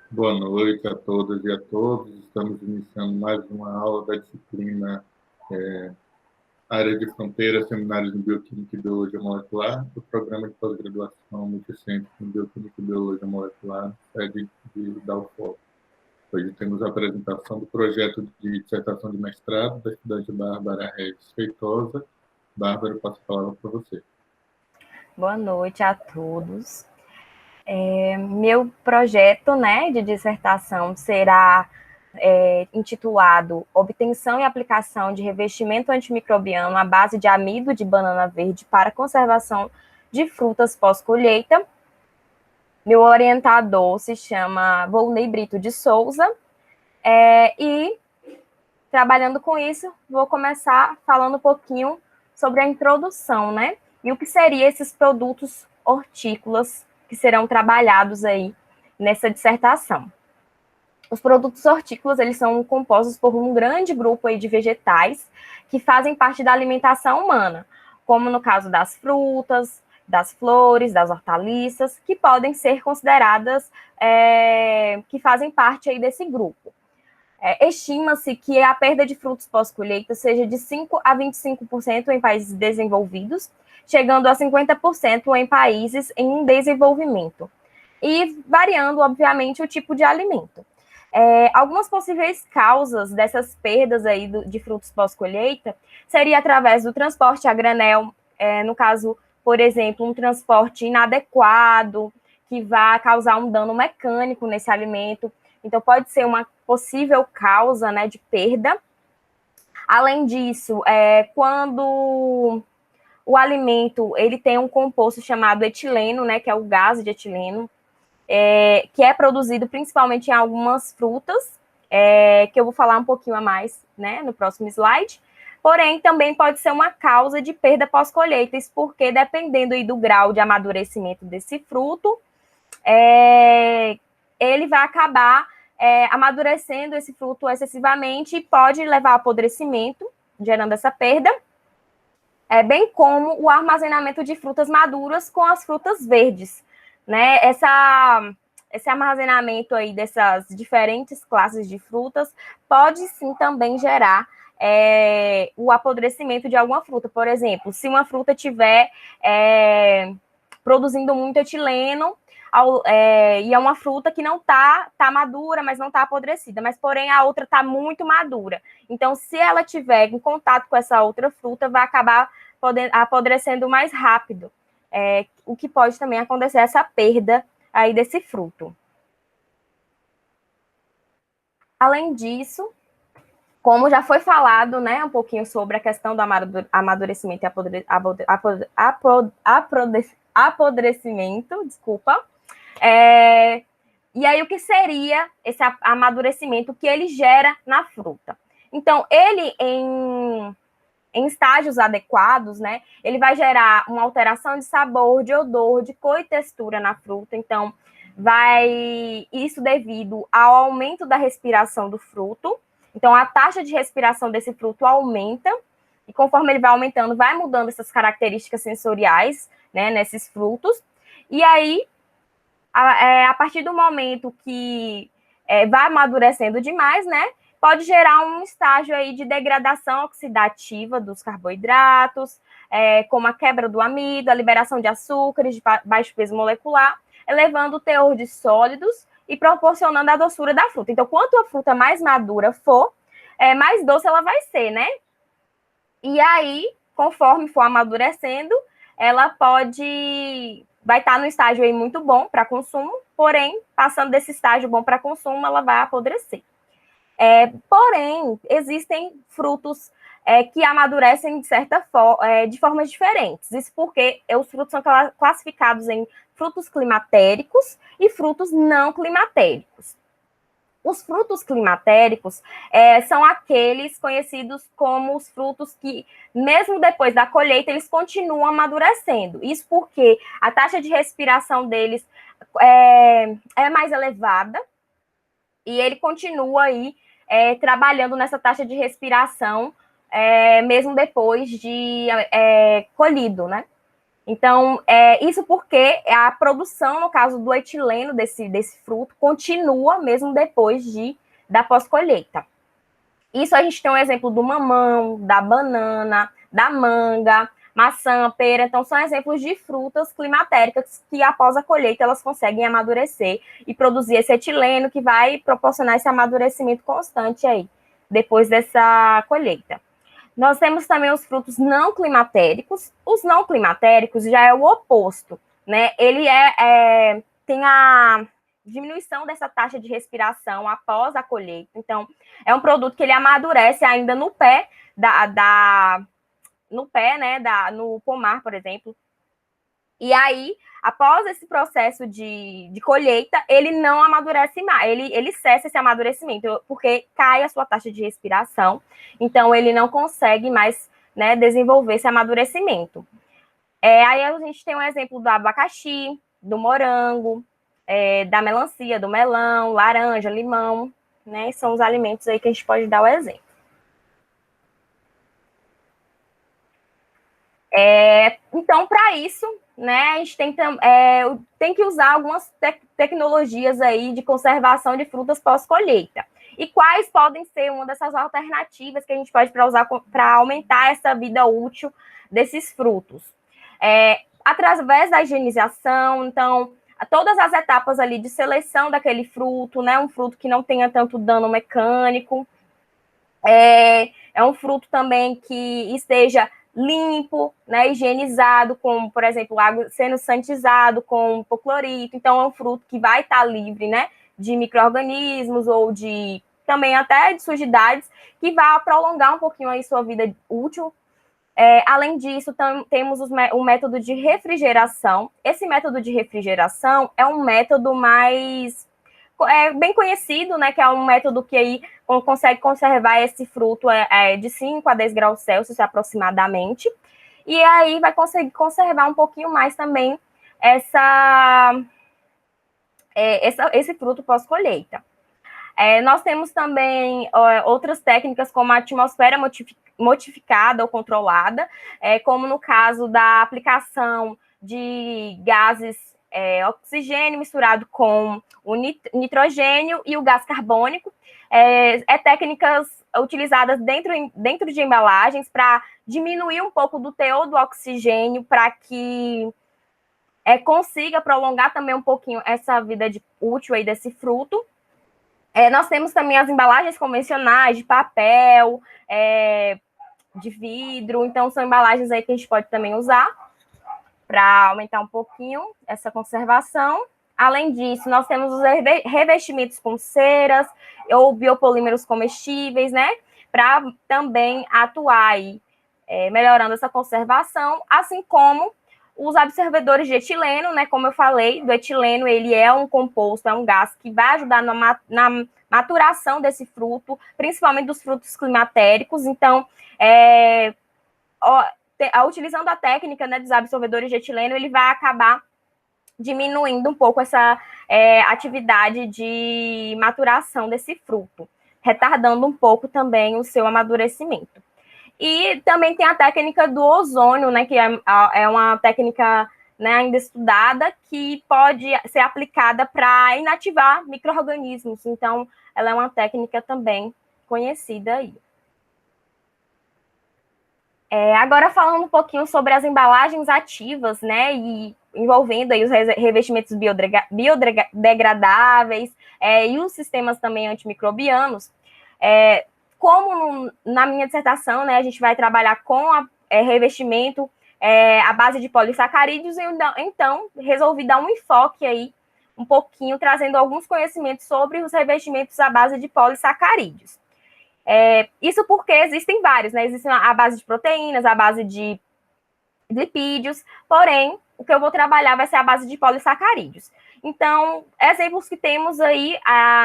Boa noite a todas e a todos. Estamos iniciando mais uma aula da disciplina Área de Fronteira, Seminários em Bioquímica e Biologia Molecular, do Programa de Pós-Graduação Multicêntrico em Bioquímica e Biologia Molecular, sede da UFOP. Hoje temos a apresentação do projeto de dissertação de mestrado da estudante Bárbara Reis Feitosa. Bárbara, passo a palavra para você. Boa noite a todos. Meu projeto, de dissertação será intitulado Obtenção e Aplicação de Revestimento Antimicrobiano à base de amido de banana verde para conservação de frutas pós-colheita. Meu orientador se chama Volney Brito de Souza, e trabalhando com isso, vou começar falando um pouquinho sobre a introdução, e o que seriam esses produtos hortícolas que serão trabalhados aí nessa dissertação. Os produtos hortícolas, eles são compostos por um grande grupo aí de vegetais que fazem parte da alimentação humana, como no caso das frutas, das flores, das hortaliças, que podem ser consideradas que fazem parte aí desse grupo. Estima-se que a perda de frutos pós-colheita seja de 5 a 25% em países desenvolvidos, chegando a 50% em países em desenvolvimento, e variando, obviamente, o tipo de alimento. Algumas possíveis causas dessas perdas aí de frutos pós-colheita seria através do transporte a granel, no caso, por exemplo, um transporte inadequado, que vai causar um dano mecânico nesse alimento. Então, pode ser uma possível causa, de perda. Além disso, quando o alimento ele tem um composto chamado etileno, que é o gás de etileno, que é produzido principalmente em algumas frutas, que eu vou falar um pouquinho a mais, no próximo slide. Porém, também pode ser uma causa de perda pós-colheita, porque dependendo aí do grau de amadurecimento desse fruto, ele vai acabar amadurecendo esse fruto excessivamente e pode levar ao apodrecimento, gerando essa perda, bem como o armazenamento de frutas maduras com as frutas verdes, Esse armazenamento aí dessas diferentes classes de frutas pode sim também gerar o apodrecimento de alguma fruta. Por exemplo, se uma fruta estiver produzindo muito etileno, e é uma fruta que não tá madura, mas não está apodrecida, mas porém a outra está muito madura. Então, se ela tiver em contato com essa outra fruta, vai acabar apodrecendo mais rápido, o que pode também acontecer essa perda aí desse fruto. Além disso, como já foi falado, um pouquinho sobre a questão do amadurecimento e apodrecimento, desculpa. E aí, o que seria esse amadurecimento que ele gera na fruta? Então, ele, em estágios adequados, ele vai gerar uma alteração de sabor, de odor, de cor e textura na fruta. Então, isso devido ao aumento da respiração do fruto. Então, a taxa de respiração desse fruto aumenta, e conforme ele vai aumentando, vai mudando essas características sensoriais, nesses frutos. E aí, a partir do momento que vai amadurecendo demais, pode gerar um estágio aí de degradação oxidativa dos carboidratos, como a quebra do amido, a liberação de açúcares de baixo peso molecular, elevando o teor de sólidos e proporcionando a doçura da fruta. Então, quanto a fruta mais madura for, mais doce ela vai ser, E aí, conforme for amadurecendo, ela vai estar no estágio aí muito bom para consumo, porém, passando desse estágio bom para consumo, ela vai apodrecer. Porém, existem frutos que amadurecem de formas diferentes. Isso porque os frutos são classificados em frutos climatéricos e frutos não climatéricos. Os frutos climatéricos são aqueles conhecidos como os frutos que, mesmo depois da colheita, eles continuam amadurecendo. Isso porque a taxa de respiração deles é mais elevada e ele continua aí trabalhando nessa taxa de respiração mesmo depois de colhido, Então, isso porque a produção, no caso do etileno desse fruto, continua mesmo depois da pós-colheita. Isso a gente tem um exemplo do mamão, da banana, da manga, maçã, pera. Então, são exemplos de frutas climatéricas que, após a colheita, elas conseguem amadurecer e produzir esse etileno que vai proporcionar esse amadurecimento constante aí, depois dessa colheita. Nós temos também os frutos não climatéricos. Os não climatéricos já é o oposto, né? Ele tem a diminuição dessa taxa de respiração após a colheita. Então, é um produto que ele amadurece ainda no pé no pomar, por exemplo. E aí, após esse processo de colheita, ele não amadurece mais, ele cessa esse amadurecimento, porque cai a sua taxa de respiração, então ele não consegue mais, né, desenvolver esse amadurecimento. Aí a gente tem um exemplo do abacaxi, do morango, da melancia, do melão, laranja, limão, né, são os alimentos aí que a gente pode dar o exemplo. Então, para isso, né, a gente tem que usar algumas tecnologias aí de conservação de frutas pós-colheita. E quais podem ser uma dessas alternativas que a gente pode usar para aumentar essa vida útil desses frutos? Através da higienização, então, todas as etapas ali de seleção daquele fruto, né, um fruto que não tenha tanto dano mecânico, é um fruto também que esteja limpo, né, higienizado, com, por exemplo, água sendo sanitizado com hipoclorito. Então, é um fruto que vai estar livre, né, de micro-organismos ou também até de sujidades, que vai prolongar um pouquinho aí sua vida útil. Além disso, temos o método de refrigeração. Esse método de refrigeração é um método mais bem conhecido, né, que é um método que aí consegue conservar esse fruto de 5 a 10 graus Celsius aproximadamente, e aí vai conseguir conservar um pouquinho mais também esse fruto pós-colheita. Nós temos também outras técnicas como a atmosfera modificada ou controlada, como no caso da aplicação de gases oxigênio misturado com o nitrogênio e o gás carbônico. Técnicas utilizadas dentro de embalagens para diminuir um pouco do teor do oxigênio, para que consiga prolongar também um pouquinho essa vida útil aí desse fruto. Nós temos também as embalagens convencionais de papel, de vidro, então são embalagens aí que a gente pode também usar para aumentar um pouquinho essa conservação. Além disso, nós temos os revestimentos com ceras ou biopolímeros comestíveis, né, para também atuar aí, melhorando essa conservação, assim como os absorvedores de etileno, né, como eu falei, do etileno, ele é um composto, é um gás que vai ajudar na maturação desse fruto, principalmente dos frutos climatéricos. Então, utilizando a técnica, né, dos absorvedores de etileno, ele vai acabar diminuindo um pouco essa atividade de maturação desse fruto, retardando um pouco também o seu amadurecimento. E também tem a técnica do ozônio, né, que é uma técnica, né, ainda estudada, que pode ser aplicada para inativar micro-organismos. Então, ela é uma técnica também conhecida aí. Agora, falando um pouquinho sobre as embalagens ativas, né, e envolvendo aí os revestimentos biodegradáveis e os sistemas também antimicrobianos, como na minha dissertação, né, a gente vai trabalhar com revestimento à base de polissacarídeos, então resolvi dar um enfoque aí, um pouquinho, trazendo alguns conhecimentos sobre os revestimentos à base de polissacarídeos. Isso porque existem vários, né? Existem a base de proteínas, a base de lipídios, porém, o que eu vou trabalhar vai ser a base de polissacarídeos. Então, exemplos que temos aí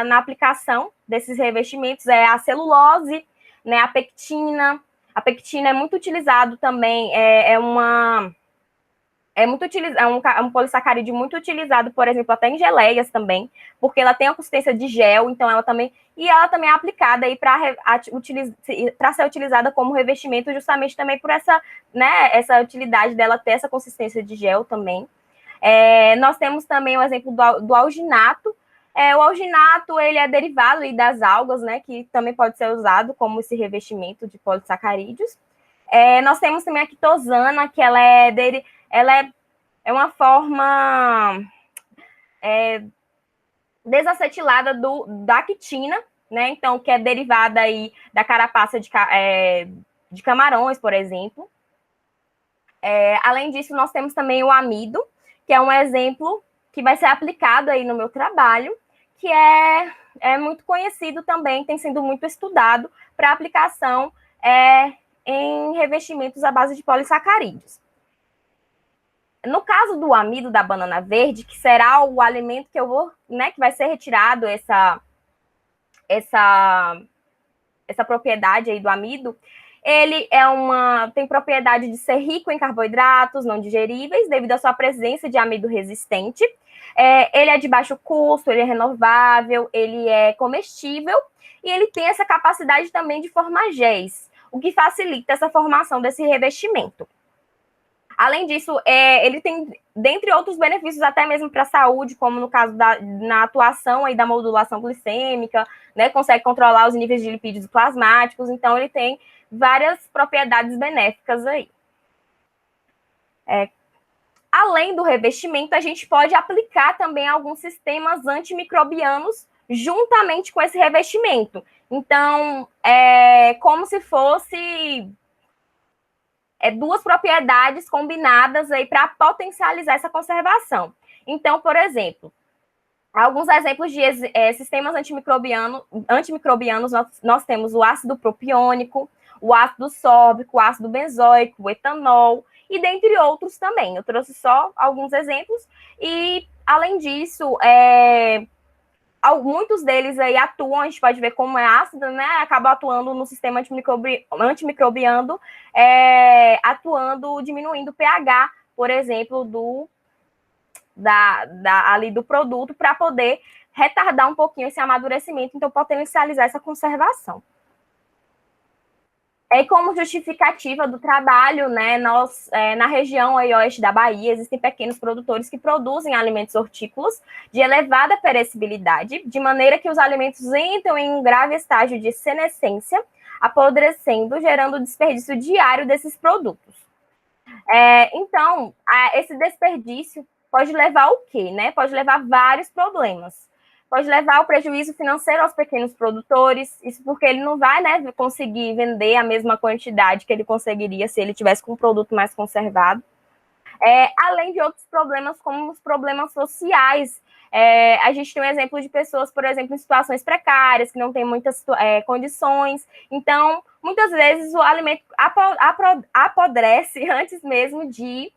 na aplicação desses revestimentos é a celulose, né, a pectina. A pectina é muito utilizado também, é um polissacarídeo muito utilizado, por exemplo, até em geleias também, porque ela tem a consistência de gel, então ela também é aplicada aí para ser utilizada como revestimento, justamente também por essa, né, essa utilidade dela ter essa consistência de gel também. Nós temos também o exemplo do alginato. O alginato, ele é derivado aí das algas, né, que também pode ser usado como esse revestimento de polissacarídeos. Nós temos também a quitosana, que ela é uma forma desacetilada da quitina, né? Então, que é derivada aí da carapaça de camarões, por exemplo. Além disso, nós temos também o amido, que é um exemplo que vai ser aplicado aí no meu trabalho, que é muito conhecido também, tem sido muito estudado para aplicação em revestimentos à base de polissacarídeos. No caso do amido da banana verde, que será o alimento que eu vou, né, que vai ser retirado essa propriedade aí do amido, ele tem propriedade de ser rico em carboidratos não digeríveis, devido à sua presença de amido resistente. Ele é de baixo custo, ele é renovável, ele é comestível, e ele tem essa capacidade também de formar géis, o que facilita essa formação desse revestimento. Além disso, ele tem, dentre outros benefícios, até mesmo para a saúde, como no caso na atuação aí da modulação glicêmica, né, consegue controlar os níveis de lipídios plasmáticos, então ele tem várias propriedades benéficas aí. Além do revestimento, a gente pode aplicar também alguns sistemas antimicrobianos juntamente com esse revestimento. Então, como se fosse duas propriedades combinadas aí para potencializar essa conservação. Então, por exemplo, alguns exemplos de sistemas antimicrobianos, nós temos o ácido propiônico, o ácido sórbico, o ácido benzoico, o etanol, e dentre outros também. Eu trouxe só alguns exemplos, e além disso, muitos deles aí atuam, a gente pode ver como é ácido, né? Acaba atuando no sistema antimicrobiano, diminuindo o pH, por exemplo, ali do produto, para poder retardar um pouquinho esse amadurecimento, então potencializar essa conservação. Como justificativa do trabalho, né, na região aí, oeste da Bahia, existem pequenos produtores que produzem alimentos hortícolas de elevada perecibilidade, de maneira que os alimentos entram em um grave estágio de senescência, apodrecendo, gerando desperdício diário desses produtos. Então, esse desperdício pode levar ao quê, né? Pode levar vários problemas. Pode levar ao prejuízo financeiro aos pequenos produtores, isso porque ele não vai, né, conseguir vender a mesma quantidade que ele conseguiria se ele tivesse com um produto mais conservado. Além de outros problemas, como os problemas sociais. A gente tem um exemplo de pessoas, por exemplo, em situações precárias, que não têm muitas condições. Então, muitas vezes o alimento apodrece antes mesmo de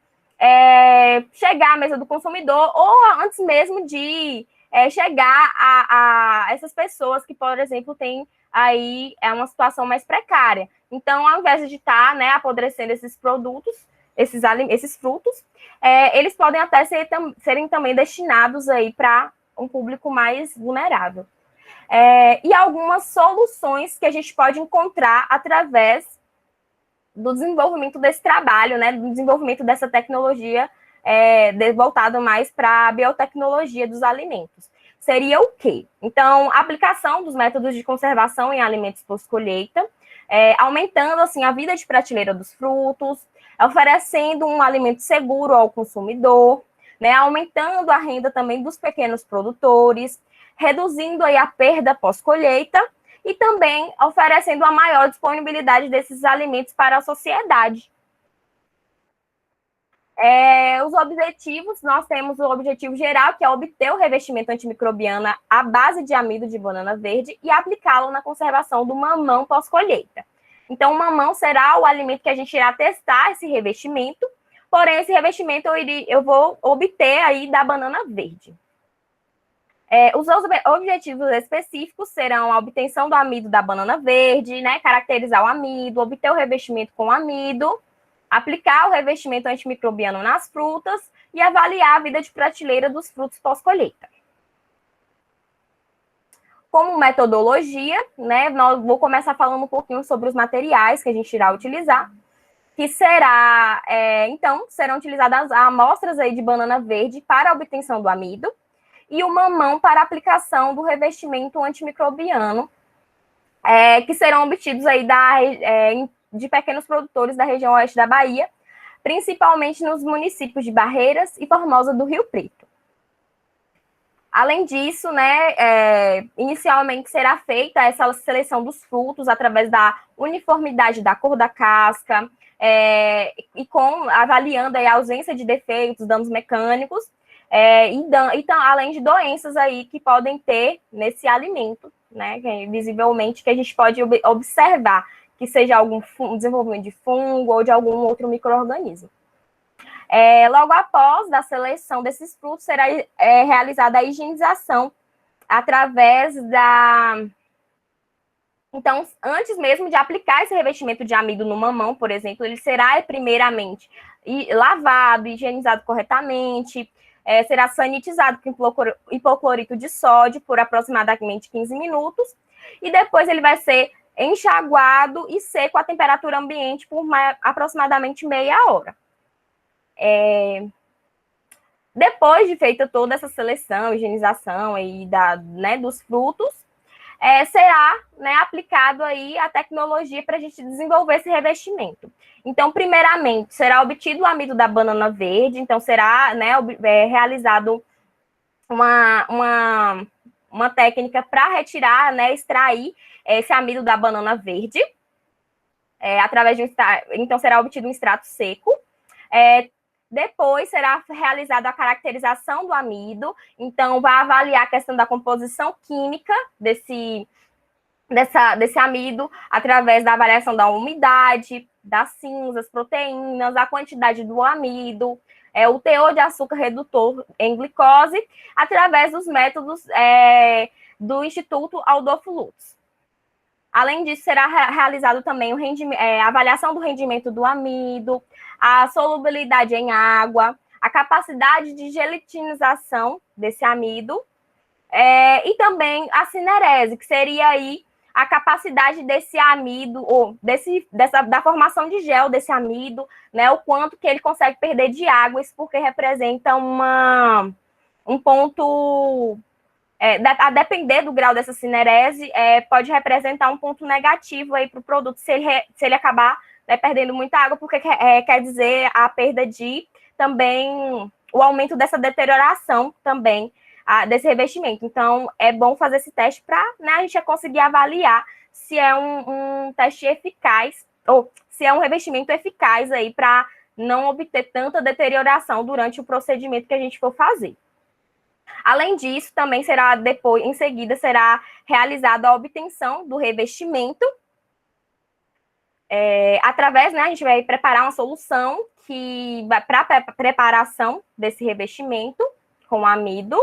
chegar à mesa do consumidor, ou antes mesmo de chegar a essas pessoas que, por exemplo, têm aí uma situação mais precária. Então, ao invés de estar, né, apodrecendo esses produtos, esses frutos, eles podem até serem também destinados aí para um público mais vulnerável. E algumas soluções que a gente pode encontrar através do desenvolvimento desse trabalho, né, do desenvolvimento dessa tecnologia voltado mais para a biotecnologia dos alimentos. Seria o quê? Então, a aplicação dos métodos de conservação em alimentos pós-colheita, aumentando assim a vida de prateleira dos frutos, oferecendo um alimento seguro ao consumidor, né, aumentando a renda também dos pequenos produtores, reduzindo aí a perda pós-colheita e também oferecendo a maior disponibilidade desses alimentos para a sociedade. Os objetivos, nós temos o objetivo geral, que é obter o revestimento antimicrobiano à base de amido de banana verde e aplicá-lo na conservação do mamão pós-colheita. Então, o mamão será o alimento que a gente irá testar esse revestimento, porém, esse revestimento eu vou obter aí da banana verde. Os objetivos específicos serão a obtenção do amido da banana verde, né, caracterizar o amido, obter o revestimento com amido, aplicar o revestimento antimicrobiano nas frutas e avaliar a vida de prateleira dos frutos pós-colheita. Como metodologia, né, vou começar falando um pouquinho sobre os materiais que a gente irá utilizar, que será, então, serão utilizadas amostras aí de banana verde para a obtenção do amido e o mamão para a aplicação do revestimento antimicrobiano, que serão obtidos aí de pequenos produtores da região oeste da Bahia, principalmente nos municípios de Barreiras e Formosa do Rio Preto. Além disso, né, inicialmente será feita essa seleção dos frutos através da uniformidade da cor da casca, e avaliando aí a ausência de defeitos, danos mecânicos, além de doenças aí que podem ter nesse alimento, né, visivelmente, que a gente pode observar que seja algum desenvolvimento de fungo ou de algum outro micro-organismo. Logo após da seleção desses frutos, será realizada a higienização através da... Então, antes mesmo de aplicar esse revestimento de amido no mamão, por exemplo, ele será primeiramente lavado, higienizado corretamente, será sanitizado com hipoclorito de sódio por aproximadamente 15 minutos, e depois ele vai ser enxaguado e seco à temperatura ambiente por aproximadamente meia hora. Depois de feita toda essa seleção, higienização aí dos frutos, será, né, aplicado aí a tecnologia para a gente desenvolver esse revestimento. Então, primeiramente, será obtido o amido da banana verde, então será, né, realizado uma técnica para retirar, né, extrair esse amido da banana verde, através de então será obtido um extrato seco. Depois será realizada a caracterização do amido, então vai avaliar a questão da composição química desse amido, através da avaliação da umidade, das cinzas, proteínas, a quantidade do amido, o teor de açúcar redutor em glicose, através dos métodos do Instituto Adolfo Lutz. Além disso, será realizado também a avaliação do rendimento do amido, a solubilidade em água, a capacidade de gelatinização desse amido, e também a cinerese, que seria aí a capacidade desse amido, ou da formação de gel desse amido, né, o quanto que ele consegue perder de água, isso porque representa um ponto... a depender do grau dessa cinerese, pode representar um ponto negativo aí para o produto se ele acabar, né, perdendo muita água, porque quer dizer a perda de também o aumento dessa deterioração também desse revestimento. Então, é bom fazer esse teste para, né, a gente conseguir avaliar se é um teste eficaz, ou se é um revestimento eficaz aí para não obter tanta deterioração durante o procedimento que a gente for fazer. Além disso, também em seguida, será realizada a obtenção do revestimento, através, né, a gente vai preparar uma solução para a preparação desse revestimento com amido.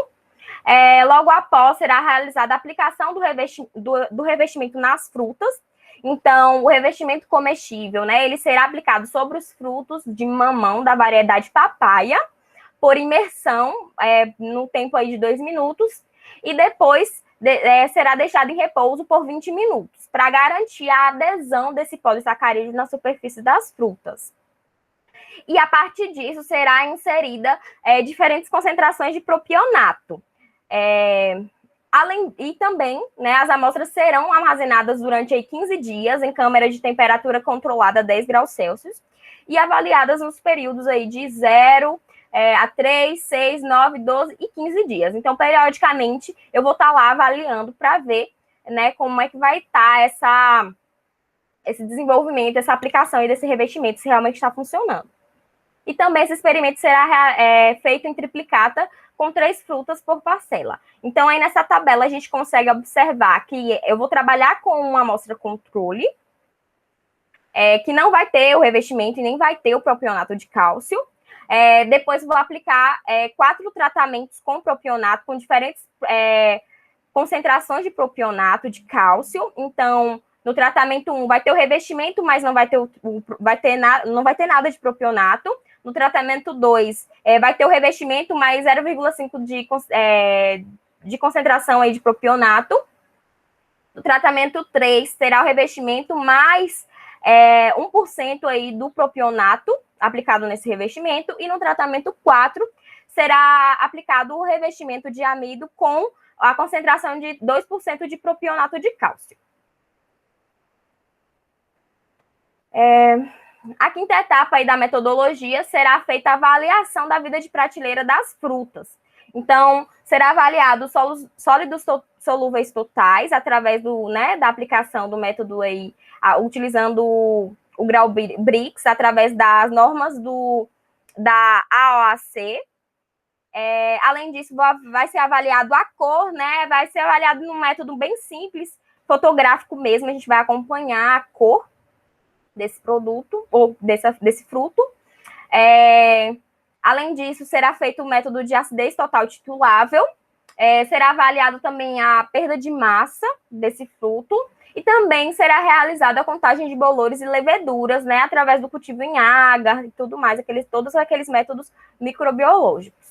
Logo após, será realizada a aplicação do revestimento nas frutas. Então, o revestimento comestível, né, ele será aplicado sobre os frutos de mamão da variedade papaya, por imersão, no tempo aí de 2 minutos, e depois será deixado em repouso por 20 minutos, para garantir a adesão desse polissacarídeo na superfície das frutas. E a partir disso será inserida diferentes concentrações de propionato. E também, né, as amostras serão armazenadas durante aí 15 dias em câmara de temperatura controlada a 10 graus Celsius e avaliadas nos períodos aí de 0 a 3, 6, 9, 12 e 15 dias. Então, periodicamente, eu vou estar lá avaliando para ver, né, como é que vai estar esse desenvolvimento, essa aplicação e desse revestimento, se realmente está funcionando. E também esse experimento será feito em triplicata com 3 frutas por parcela. Então, aí nessa tabela, a gente consegue observar que eu vou trabalhar com uma amostra controle, que não vai ter o revestimento e nem vai ter o propionato de cálcio. Depois vou aplicar 4 tratamentos com propionato, com diferentes concentrações de propionato de cálcio. Então, No tratamento 1 vai ter o revestimento, mas não vai ter, não vai ter nada de propionato. No tratamento 2 vai ter o revestimento, mais 0,5 de concentração aí de propionato. No tratamento 3 terá o revestimento mais 1% aí do propionato aplicado nesse revestimento. E no tratamento 4 será aplicado o revestimento de amido com a concentração de 2% de propionato de cálcio. A quinta etapa aí da metodologia será feita a avaliação da vida de prateleira das frutas. Então, será avaliado os sólidos solúveis totais através da aplicação do método aí, utilizando o grau BRICS, através das normas da AOAC. Além disso, vai ser avaliado a cor, né? Vai ser avaliado num método bem simples, fotográfico mesmo. A gente vai acompanhar a cor desse produto, ou desse fruto. Além disso, será feito o método de acidez total titulável. Será avaliado também a perda de massa desse fruto. E também será realizada a contagem de bolores e leveduras, né? Através do cultivo em agar e tudo mais, todos aqueles métodos microbiológicos.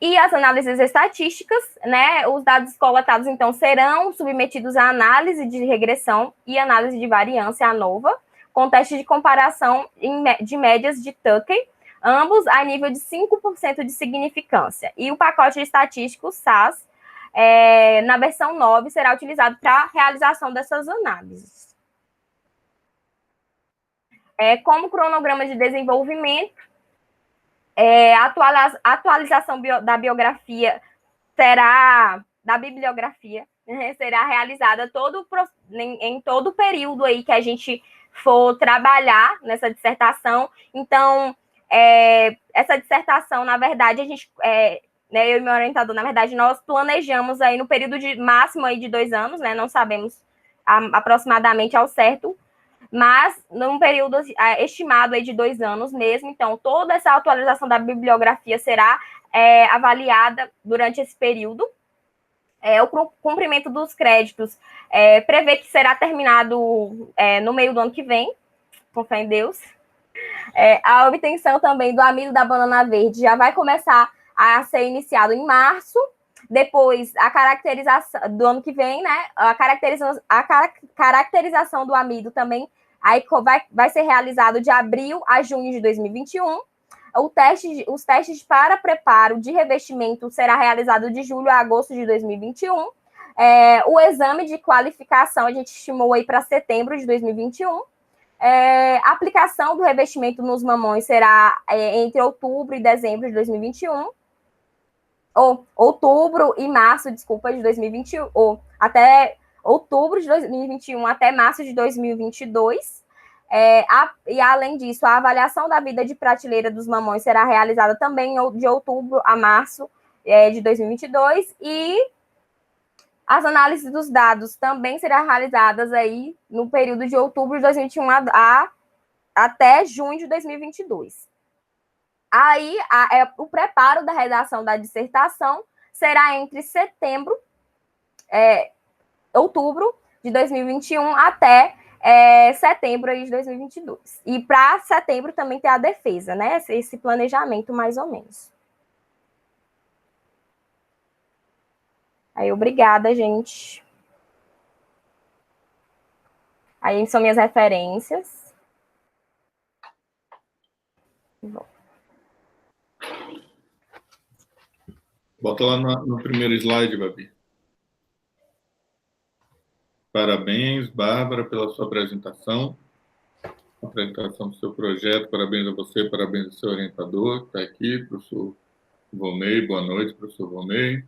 E as análises estatísticas, né? Os dados coletados, então, serão submetidos à análise de regressão e análise de variância ANOVA, com teste de comparação de médias de Tuckey, ambos a nível de 5% de significância. E o pacote estatístico SAS, na versão 9, será utilizado para a realização dessas análises. Como cronograma de desenvolvimento, a atualização da bibliografia será realizada em todo o período aí que a gente for trabalhar nessa dissertação. Então, essa dissertação, na verdade, eu e meu orientador, na verdade, nós planejamos aí no período máximo aí de 2 anos, né? Não sabemos aproximadamente ao certo, mas num período estimado aí de 2 anos mesmo. Então, toda essa atualização da bibliografia será avaliada durante esse período. O cumprimento dos créditos prevê que será terminado no meio do ano que vem, com fé em Deus. A obtenção também do amido da banana verde já vai começar a ser iniciado em março. Depois, a caracterização do ano que vem, né? A caracterização do amido também aí vai ser realizado de abril a junho de 2021. Os testes para preparo de revestimento será realizado de julho a agosto de 2021. O exame de qualificação a gente estimou aí para setembro de 2021. A aplicação do revestimento nos mamões será entre outubro e dezembro de 2021. Ou outubro e março, desculpa, de 2021, ou até outubro de 2021 até março de 2022. E além disso, a avaliação da vida de prateleira dos mamões será realizada também de outubro a março de 2022, e as análises dos dados também serão realizadas aí no período de outubro de 2021 até junho de 2022. Aí, o preparo da redação da dissertação será entre outubro de 2021 até setembro aí de 2022. E para setembro também tem a defesa, né? Esse planejamento, mais ou menos. Aí, obrigada, gente. Aí são minhas referências. Bom. Bota lá no primeiro slide, Babi. Parabéns, Bárbara, pela sua apresentação do seu projeto. Parabéns a você, parabéns ao seu orientador que está aqui, professor Volney. Boa noite, professor Volney.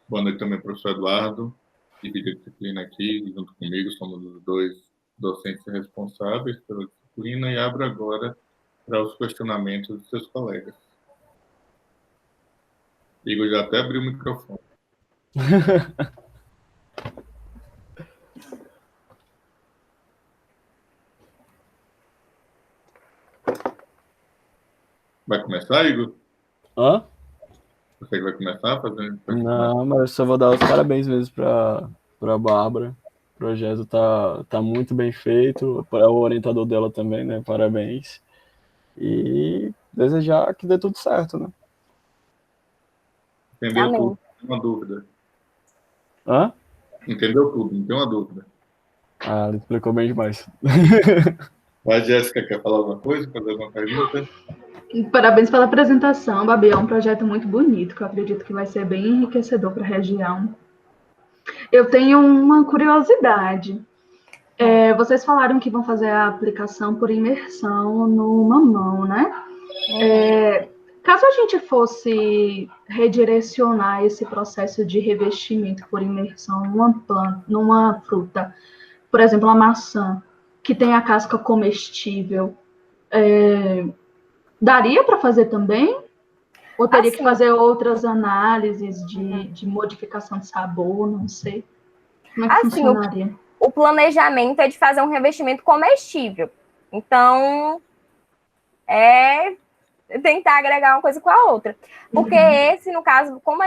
Boa noite também, professor Eduardo, que divide a disciplina aqui junto comigo. Somos os 2 docentes responsáveis pela disciplina, e abro agora para os questionamentos dos seus colegas. Igor já até abriu o microfone. Vai começar, Igor? Hã? Você vai começar a fazer? Não, mas eu só vou dar os parabéns mesmo para Bárbara. O projeto tá muito bem feito, para o orientador dela também, né? Parabéns. E desejar que dê tudo certo, né? Entendeu tudo? Amém. Não tem uma dúvida. Hã? Entendeu tudo, não tem uma dúvida. Ah, ele explicou bem demais. A Jéssica quer falar alguma coisa, fazer alguma pergunta? Parabéns pela apresentação, Babi. É um projeto muito bonito, que eu acredito que vai ser bem enriquecedor para a região. Eu tenho uma curiosidade. Vocês falaram que vão fazer a aplicação por imersão no mamão, né? Caso a gente fosse redirecionar esse processo de revestimento por imersão numa fruta, por exemplo, a maçã, que tem a casca comestível, daria para fazer também? Ou teria que fazer outras análises de modificação de sabor, não sei. Como é que funcionaria? O planejamento é de fazer um revestimento comestível. Então, tentar agregar uma coisa com a outra. Porque esse, no caso, como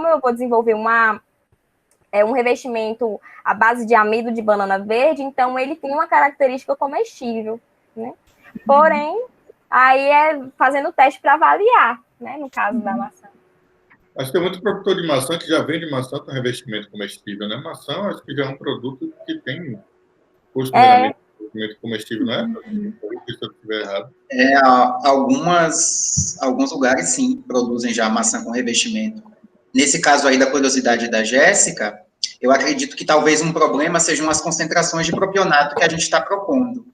eu vou desenvolver um revestimento à base de amido de banana verde, então ele tem uma característica comestível, né? Porém, aí é fazendo o teste para avaliar, né? No caso da maçã. Acho que tem muito produtor de maçã que já vende maçã com revestimento comestível, né? Maçã, acho que já é um produto que tem costumeiramente revestimento comestível, não é? Se eu estiver errado. Alguns lugares, sim, produzem já maçã com revestimento. Nesse caso aí da curiosidade da Jéssica, eu acredito que talvez um problema sejam as concentrações de propionato que a gente está propondo.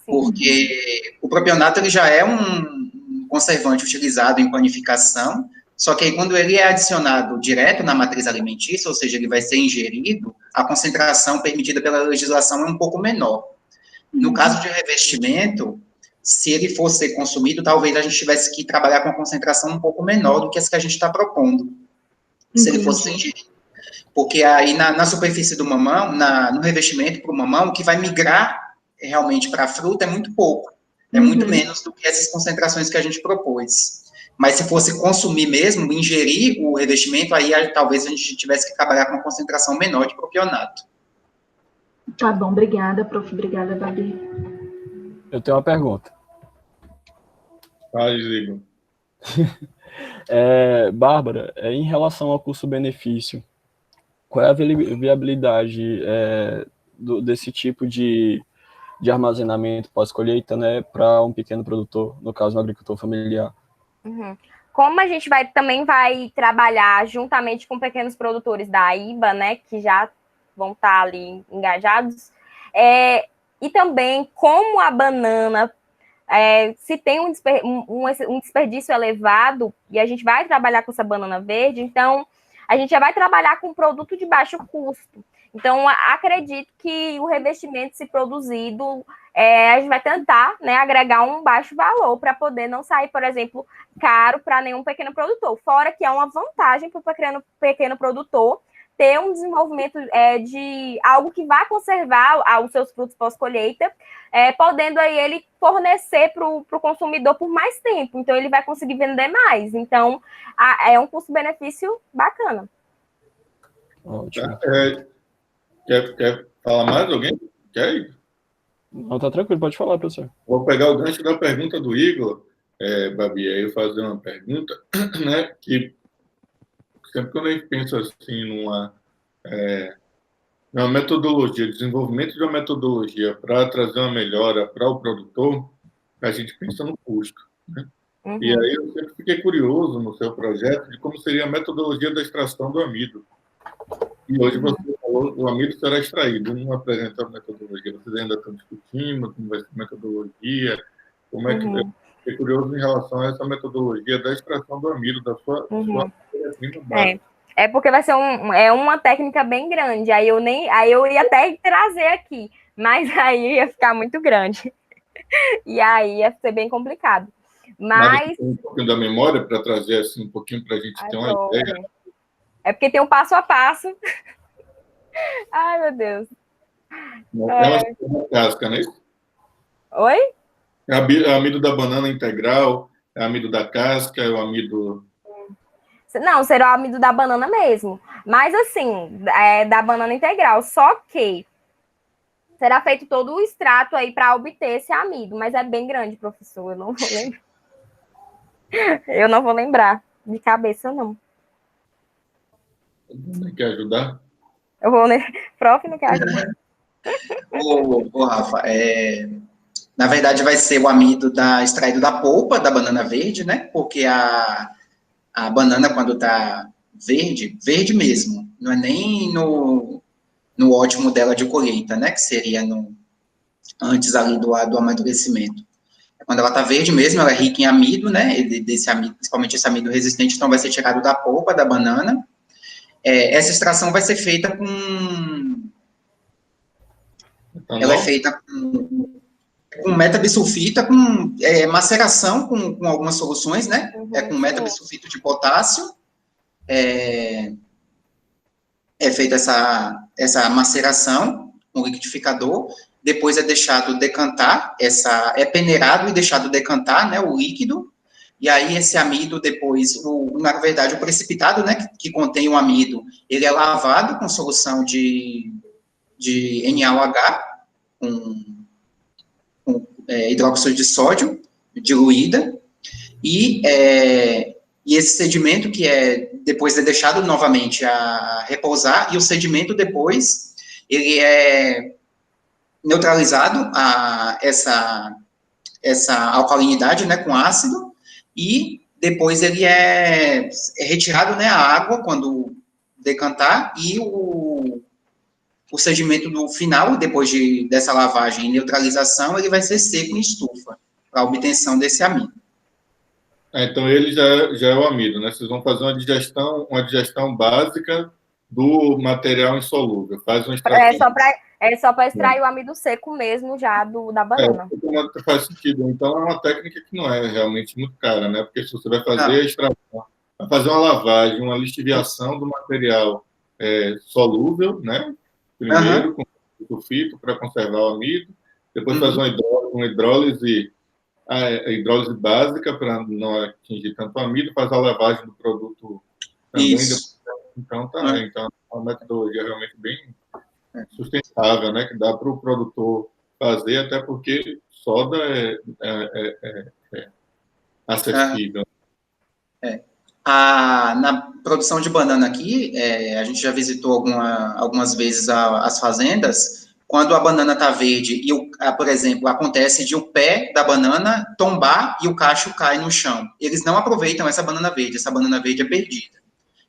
Porque o propionato ele já é um conservante utilizado em panificação, só que aí, quando ele é adicionado direto na matriz alimentícia, ou seja, ele vai ser ingerido, a concentração permitida pela legislação é um pouco menor. No caso de revestimento, se ele fosse ser consumido, talvez a gente tivesse que trabalhar com uma concentração um pouco menor do que essa que a gente está propondo, se ele fosse ser ingerido. Porque aí, na superfície do mamão, no revestimento para o mamão, o que vai migrar realmente para a fruta é muito pouco, é muito menos do que essas concentrações que a gente propôs. Mas se fosse consumir mesmo, ingerir o revestimento, aí talvez a gente tivesse que trabalhar com uma concentração menor de propionato. Tá bom, obrigada, prof. Obrigada, Babi. Eu tenho uma pergunta. Faz, Igor. Bárbara, em relação ao custo-benefício, qual é a viabilidade desse tipo de armazenamento pós-colheita, né, para um pequeno produtor, no caso, um agricultor familiar? Como a gente também vai trabalhar juntamente com pequenos produtores da IBA, né, que já vão estar ali engajados, e também como a banana, se tem um desperdício elevado, e a gente vai trabalhar com essa banana verde, então a gente já vai trabalhar com produto de baixo custo. Então, acredito que o revestimento, se produzido, a gente vai tentar, né, agregar um baixo valor para poder não sair, por exemplo, caro para nenhum pequeno produtor. Fora que é uma vantagem para o pequeno produtor ter um desenvolvimento de algo que vai conservar os seus frutos pós-colheita, podendo aí ele fornecer para o consumidor por mais tempo. Então, ele vai conseguir vender mais. Então, é um custo-benefício bacana. Ótimo. Quer falar mais? Alguém? Quer ir? Não, tá tranquilo, pode falar, professor. Vou pegar o gancho da pergunta do Igor, Babi, aí eu fazer uma pergunta, né, que sempre quando a gente pensa assim numa metodologia, desenvolvimento de uma metodologia para trazer uma melhora para o produtor, a gente pensa no custo, né? E aí eu sempre fiquei curioso no seu projeto de como seria a metodologia da extração do amido. E hoje você falou que o amido será extraído, não apresentou a metodologia. Vocês ainda estão discutindo como vai ser a metodologia, como é que fiquei curioso em relação a essa metodologia da extração do amido, da sua matéria-prima básica. Porque vai ser uma técnica bem grande. Aí eu ia até trazer aqui, mas aí ia ficar muito grande. E aí ia ser bem complicado. Mas um pouquinho da memória para trazer assim um pouquinho para a gente ter uma ideia. É porque tem um passo a passo. Ai, meu Deus. É uma casca, não é isso? Oi? É amido da banana integral, é amido da casca, é o amido... Não, será o amido da banana mesmo. Mas, assim, da banana integral. Só que será feito todo o extrato aí para obter esse amido. Mas é bem grande, professor. Eu não vou lembrar. Eu não vou lembrar de cabeça, não. Quer ajudar? Eu vou... Prof, não quer ajudar? Ô, Rafa, na verdade vai ser o amido extraído da polpa da banana verde, né? Porque a banana, quando está verde, verde mesmo, não é nem no ótimo dela de colheita, né? Que seria antes ali do amadurecimento. Quando ela está verde mesmo, ela é rica em amido, né? Desse amido, principalmente esse amido resistente, então vai ser tirado da polpa da banana. Essa extração vai ser feita ela é feita com metabisulfita, com maceração com algumas soluções, né? Com metabisulfito de potássio. É feita essa maceração com liquidificador, depois é deixado decantar, é peneirado e deixado decantar, né, o líquido, e aí esse amido depois, na verdade, o precipitado, né, que contém o amido, ele é lavado com solução de NaOH, com hidróxido de sódio diluída, e esse sedimento que depois é deixado novamente a repousar, e o sedimento depois, ele é neutralizado essa alcalinidade, né, com ácido, e depois ele é retirado, né, a água quando decantar, e o sedimento do final, depois dessa lavagem e neutralização, ele vai ser seco em estufa, para a obtenção desse amido. Então, ele já é o amido, né? Vocês vão fazer uma digestão básica do material insolúvel. Faz uma extração. É só para extrair o amido seco mesmo já da banana. Faz sentido. Então, é uma técnica que não é realmente muito cara, né? Porque se você vai fazer a extração, vai fazer uma lavagem, uma lixiviação do material solúvel, né? Primeiro, com sulfito para conservar o amido. Depois faz uma hidrólise, a hidrólise básica para não atingir tanto amido, faz a lavagem do produto também. Isso. Então, então é uma metodologia realmente bem sustentável, né? Que dá para o produtor fazer, até porque soda é acessível. Na produção de banana aqui, a gente já visitou algumas vezes as fazendas. Quando a banana está verde e, por exemplo, acontece de o pé da banana tombar e o cacho cai no chão. Eles não aproveitam essa banana verde é perdida.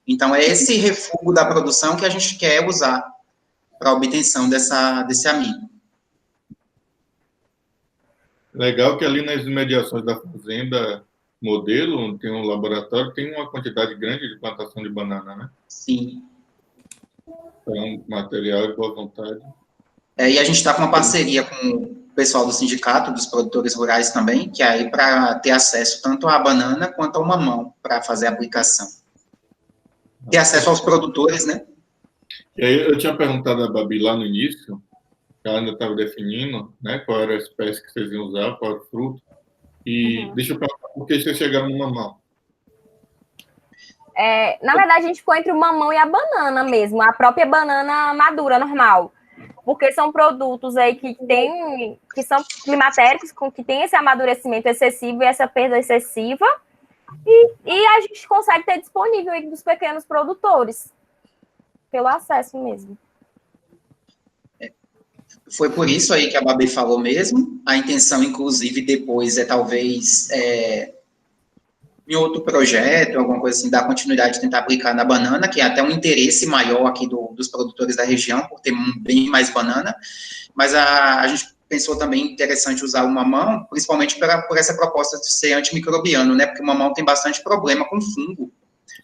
Então, é esse refúgio da produção que a gente quer usar para a obtenção desse amido. Legal que ali nas imediações da fazenda modelo, tem um laboratório, tem uma quantidade grande de plantação de banana, né? Sim. Então, material e boa vontade. E a gente está com uma parceria com o pessoal do sindicato, dos produtores rurais também, que é aí para ter acesso tanto à banana quanto ao mamão, para fazer a aplicação. Ter acesso aos produtores, né? E aí eu tinha perguntado a Babi lá no início, ela ainda estava definindo, né, qual era a espécie que vocês iam usar, qual era o fruto. E deixa eu perguntar, por que vocês chegaram no mamão? Na verdade, a gente ficou entre o mamão e a banana mesmo, a própria banana madura, normal. Porque são produtos aí que são climatéricos, que tem esse amadurecimento excessivo e essa perda excessiva, e a gente consegue ter disponível aí dos pequenos produtores, pelo acesso mesmo. Foi por isso aí que a Babi falou mesmo. A intenção, inclusive, depois talvez em outro projeto, alguma coisa assim, dar continuidade, tentar aplicar na banana, que é até um interesse maior aqui dos produtores da região, por ter bem mais banana, mas a gente pensou também interessante usar o mamão, principalmente por essa proposta de ser antimicrobiano, né, porque o mamão tem bastante problema com fungo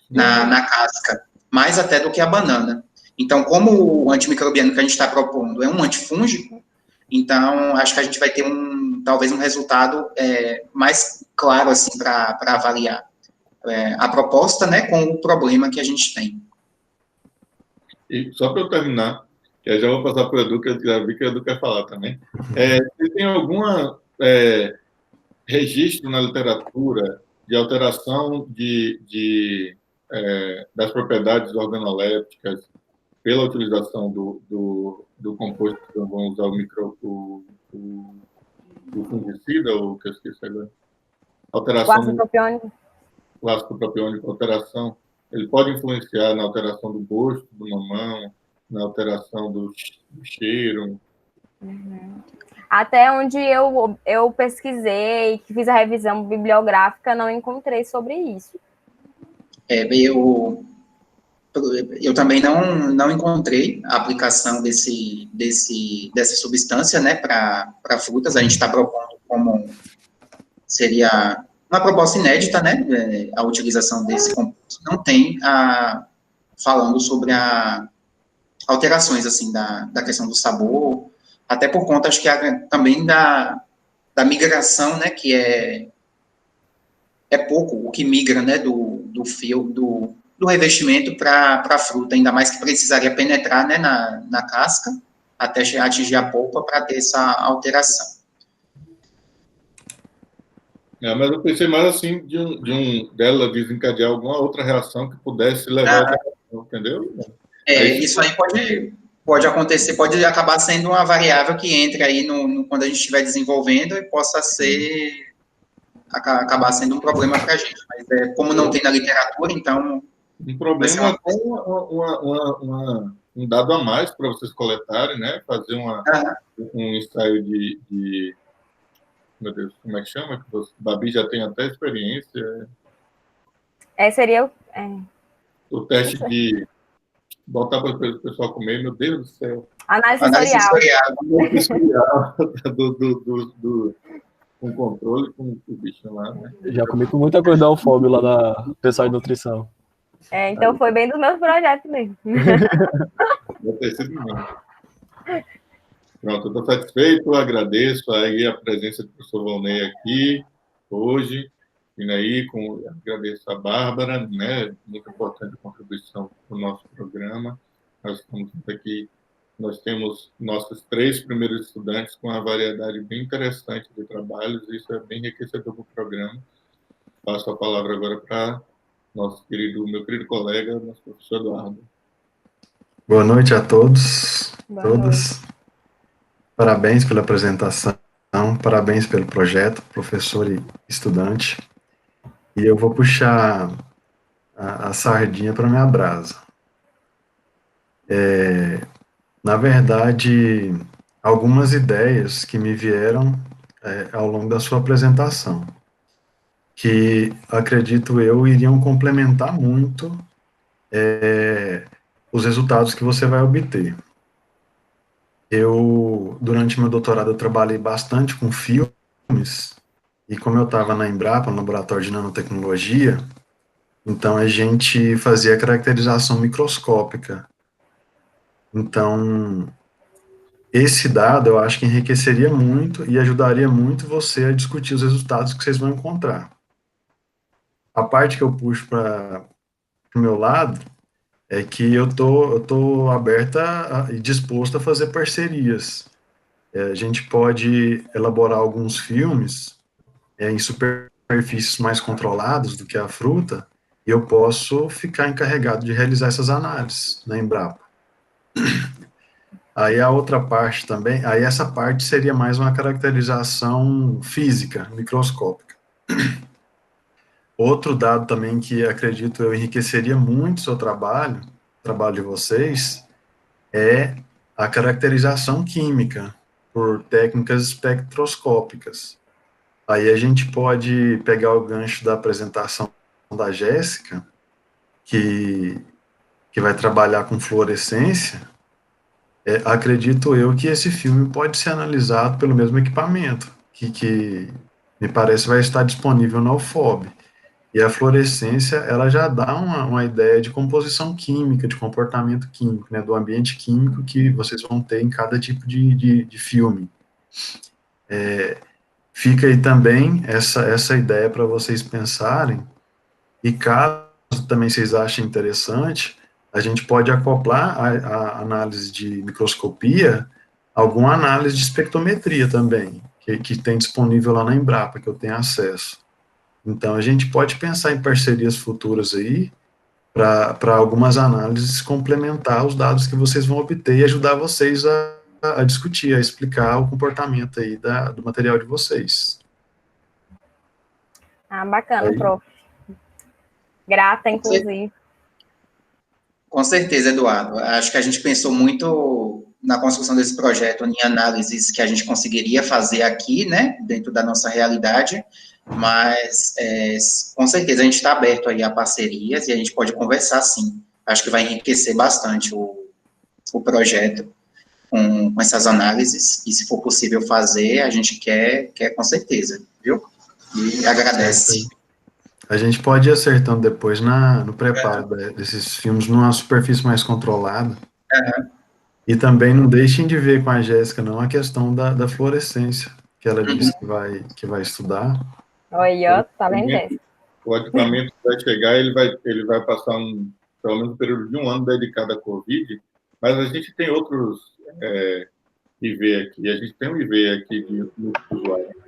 na casca, mais até do que a banana. Então, como o antimicrobiano que a gente está propondo é um antifúngico, então, acho que a gente vai ter talvez um resultado mais claro, assim, para avaliar a proposta, né, com o problema que a gente tem. E só para eu terminar, que eu já vou passar para o Edu, que eu já vi que o Edu quer falar também. Você tem algum registro na literatura de alteração de das propriedades organolépticas pela utilização do composto, que vamos usar o fungicida, ou que eu esqueci agora, alteração o ácido propiônico, alteração, ele pode influenciar na alteração do gosto do mamão, na alteração do cheiro. Uhum. Até onde eu pesquisei, que fiz a revisão bibliográfica, não encontrei sobre isso. Eu também não encontrei a aplicação dessa substância, né, para frutas. A gente está propondo como seria uma proposta inédita, né, a utilização desse composto. Não tem falando sobre alterações, assim, da questão do sabor, até por conta, acho que também da migração, né, que é pouco o que migra, né, do fio, do revestimento para a fruta, ainda mais que precisaria penetrar, né, na casca, até atingir a polpa para ter essa alteração. Mas eu pensei mais assim dela desencadear alguma outra reação que pudesse levar a reação, entendeu? Isso aí pode acontecer, pode acabar sendo uma variável que entre aí quando a gente estiver desenvolvendo e possa acabar sendo um problema para a gente. Mas como não tem na literatura, então... Um problema é um dado a mais para vocês coletarem, né? Fazer um ensaio de... Meu Deus, como é que chama? Que o Babi já tem até experiência. Seria o teste de botar para o pessoal comer, meu Deus do céu. Análise sensorial com controle com o bicho lá, né? Já comi com muita coisa da UFOB lá da pessoal de nutrição. Então foi bem dos meus projetos mesmo. Deve ter sido mesmo. Pronto, eu estou satisfeito, agradeço aí a presença do professor Volney aqui, hoje, vindo aí, agradeço a Bárbara, né, muito importante a contribuição para o nosso programa. Nós estamos aqui, nós temos nossos 3 primeiros estudantes com uma variedade bem interessante de trabalhos, isso é bem enriquecedor para o programa. Passo a palavra agora para meu querido colega, nosso professor Eduardo. Boa noite a todos, todas. Noite. Parabéns pela apresentação, parabéns pelo projeto, professor e estudante. E eu vou puxar a sardinha para minha brasa. Na verdade, algumas ideias que me vieram ao longo da sua apresentação, que, acredito eu, iriam complementar muito os resultados que você vai obter. Durante meu doutorado, eu trabalhei bastante com filmes, e como eu estava na Embrapa, no Laboratório de Nanotecnologia, então a gente fazia caracterização microscópica. Então, esse dado eu acho que enriqueceria muito e ajudaria muito você a discutir os resultados que vocês vão encontrar. A parte que eu puxo para o meu lado é que eu tô aberta e disposto a fazer parcerias. A gente pode elaborar alguns filmes em superfícies mais controladas do que a fruta, e eu posso ficar encarregado de realizar essas análises na Embrapa. Aí a outra parte também, aí essa parte seria mais uma caracterização física, microscópica. Outro dado também que acredito eu enriqueceria muito o seu trabalho de vocês, é a caracterização química por técnicas espectroscópicas. Aí a gente pode pegar o gancho da apresentação da Jéssica, que vai trabalhar com fluorescência. Acredito eu que esse filme pode ser analisado pelo mesmo equipamento, que me parece vai estar disponível na UFOB. E a fluorescência, ela já dá uma ideia de composição química, de comportamento químico, né, do ambiente químico que vocês vão ter em cada tipo de filme. Fica aí também essa ideia para vocês pensarem, e caso também vocês achem interessante, a gente pode acoplar a análise de microscopia a alguma análise de espectrometria também, que tem disponível lá na Embrapa, que eu tenho acesso. Então, a gente pode pensar em parcerias futuras aí, para algumas análises complementar os dados que vocês vão obter e ajudar vocês a discutir, a explicar o comportamento aí do material de vocês. Bacana, prof. Grata, inclusive. Com certeza, Eduardo. Acho que a gente pensou muito na construção desse projeto em análises que a gente conseguiria fazer aqui, né, dentro da nossa realidade, mas com certeza a gente está aberto aí a parcerias e a gente pode conversar, sim. Acho que vai enriquecer bastante o projeto com essas análises, e se for possível fazer, a gente quer com certeza, viu? E agradece. A gente pode ir acertando depois no preparo desses filmes numa superfície mais controlada. E também não deixem de ver com a Jéssica, não, a questão da fluorescência, que ela disse que vai estudar. Oi, ó, tá vendo, Jéssica? O equipamento vai chegar, ele vai passar pelo menos um período de 1 ano dedicado à Covid, mas a gente tem outros IV aqui. A gente tem um IV aqui de usuário.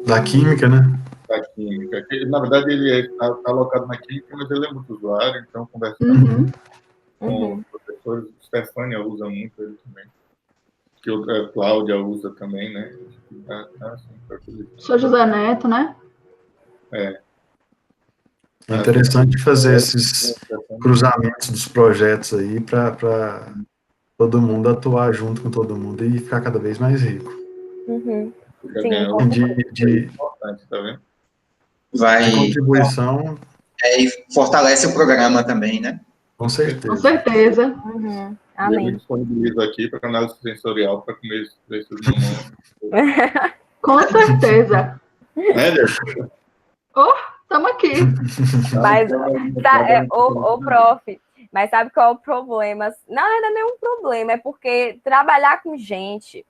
Da química, né? Da química. Na verdade, ele está alocado na química, mas ele é muito usuário, então conversando com os professores. Stefânia usa muito ele também. Que a Cláudia usa também, né? Sou José Neto, né? É interessante fazer esses cruzamentos dos projetos aí para todo mundo atuar junto com todo mundo e ficar cada vez mais rico. Sim, importante, tá vendo? Vai. Contribuição. E fortalece o programa também, né? Com certeza. Com certeza. Eu me disponibilizo aqui para análise sensorial para comer esses mamão. Com certeza. Estamos aqui. Mas, prof, mas sabe qual é o problema? Não, ainda não é um problema, é porque trabalhar com gente...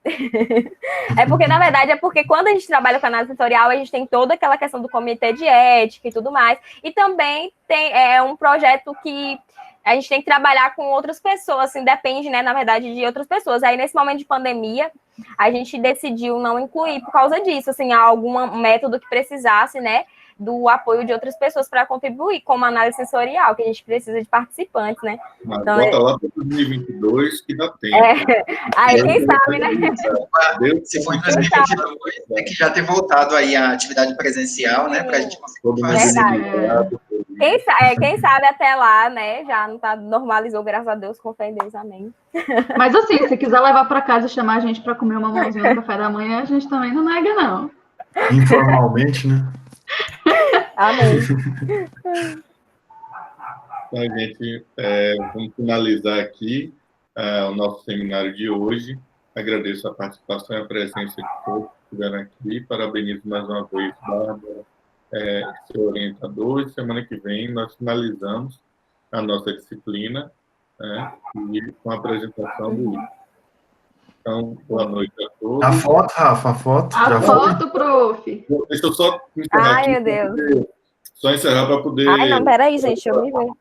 na verdade, é porque quando a gente trabalha com análise sensorial, a gente tem toda aquela questão do comitê de ética e tudo mais, e também tem um projeto que a gente tem que trabalhar com outras pessoas, assim, depende, né, na verdade, de outras pessoas. Aí, nesse momento de pandemia, a gente decidiu não incluir por causa disso, assim, algum método que precisasse, né, do apoio de outras pessoas para contribuir, como análise sensorial, que a gente precisa de participantes, né? Mas então, bota lá para 2022 que dá tempo. Aí, quem sabe, né? Se for em 2022, tem que já ter voltado aí à atividade presencial, né? Para a gente conseguir fazer. Quem sabe até lá, né? Já não tá, normalizou, graças a Deus, com fé em Deus, amém. Mas assim, se quiser levar para casa e chamar a gente para comer uma mãozinha no café da manhã, a gente também não nega, não. Informalmente, né? Amém. Então, gente, vamos finalizar aqui o nosso seminário de hoje. Agradeço a participação e a presença de todos que estiveram aqui. Parabenizo mais uma vez, Bárbara, seu orientador. E semana que vem nós finalizamos a nossa disciplina, e com a apresentação do livro. Então, boa noite a todos. A foto, Rafa, a foto. A foto, prof. Deixa eu só encerrar aqui. Ai, meu Deus. Só encerrar para poder... Ai, não, peraí, gente, eu me ver.